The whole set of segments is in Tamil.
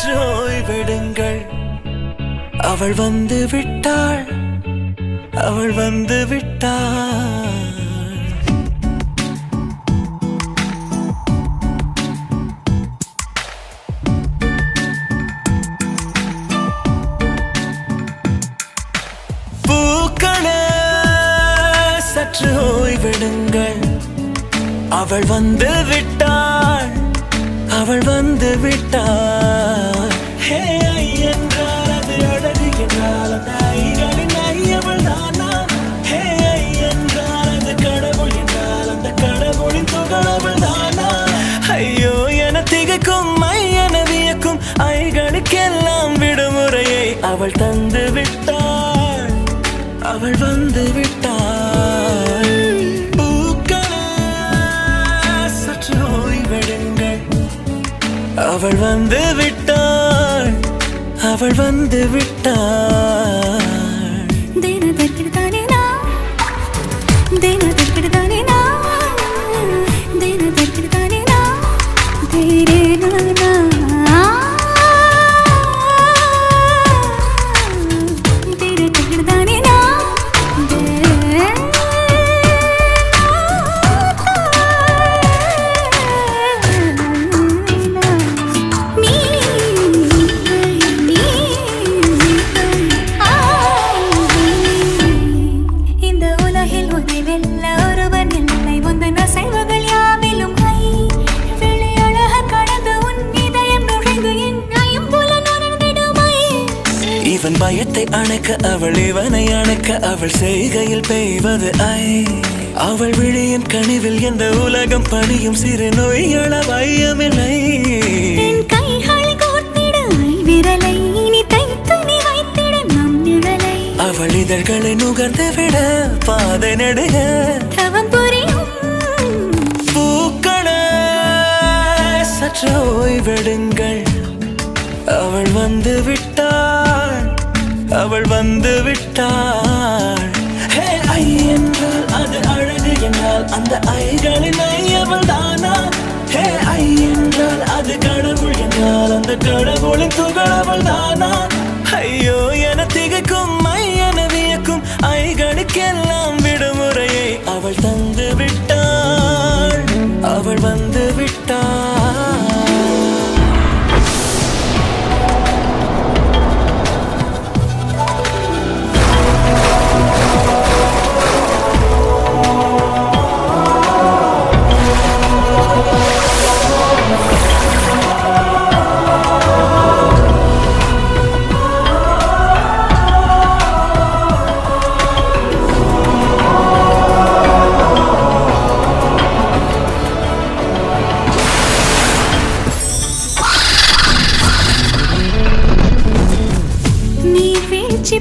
சற்று ஓய்வெடுங்கள். அவள் வந்து விட்டாள், அவள் வந்து விட்டாள். பூக்களே சற்று ஓய்வெடுங்கள். அவள் வந்து விட்டாள், அவள் வந்து விட்டாள். ஹே ஐ என்றால் அது அழகு என்றால் அந்த ஐகளின் ஐயவள் தானா? ஹே ஐ என்றால் அது கடவுள் என்றால் அந்த கடவுளின் துகளவள் தானா? ஐயோ என திகைக்கும் ஐயன வியக்கும் ஐகளுக்கெல்லாம் விடுமுறையை அவள் தந்து விட்டாள், அவள் வந்து விட்டாள். அவள் வந்து விட்டாள், அவள் வந்து விட்டாள். இவன் பயத்தை அணைக்க அவள் இவனை அணைக்க அவள் செய்கையில் பெய்வது ஐ. அவள் விழியின் கனிவில் எந்த உலகம் பணியும் சிறு நோய்கள வையமில்லை. அவள் இதழ்களை நுகர்ந்து விட பாதை நடுக பூக்களே சற்று ஓய்வெடுங்கள். அவள் வந்து விட்டாள், அவள் வந்து விட்டாள். ஹே ஐ என்றால் அது அழகு என்றால் அந்த ஐகளின் ஐயவள் தானா? ஹே ஐ என்றால் அது கடவுள் என்றால் அந்த கடவுளின் துகளவள் தானா? ஐயோ என திகைக்கும் ஐயன வியக்கும் ஐகளுக்கெல்லாம் விடுமுறையை அவள் தந்து விட்டாள், அவள் வந்து விட்டாள்.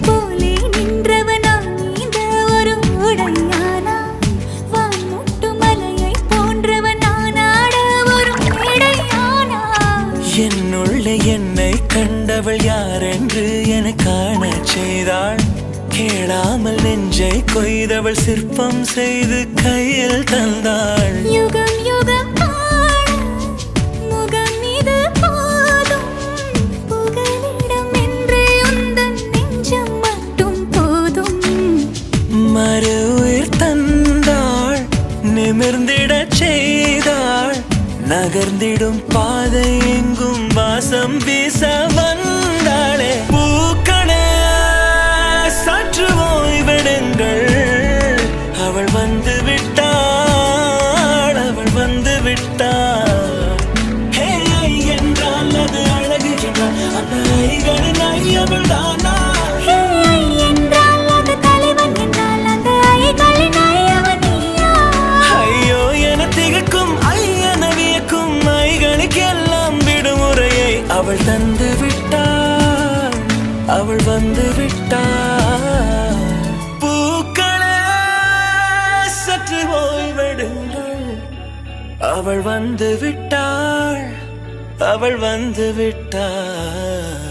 போலே நின்றவனா இந்த ஒரு உடையானா? வான்முட்டு மலையை போன்றவனானாட ஒரு மேடையானா? என்னுள்ளே என்னை கண்டவள் யாரென்று என காண செய்தாள். கேளாமல் நெஞ்சை கொய்தவள் சிற்பம் செய்து கையில் தந்தாள். யுகம் யுகம் மறு உயிர் தந்தாள், நிமிர்ந்திட செய்தாள். நகர்ந்திடும் பாதை எங்கும் வாசம் வீச வந்தாளே. பூக்களே சற்று ஓய்வெடுங்கள். அவள் வந்து விட்டாள், அவள் வந்து விட்டாள். ஹே ஐ என்றால் அது அழகு என்றால் அந்த ஐகளின் ஐயவள் தானா? அவள் தந்து விட்டாள், அவள் வந்து விட்டாள். பூக்களே சற்று ஓய்வெடுங்கள். அவள் வந்து விட்டாள், அவள் வந்து விட்டாள்.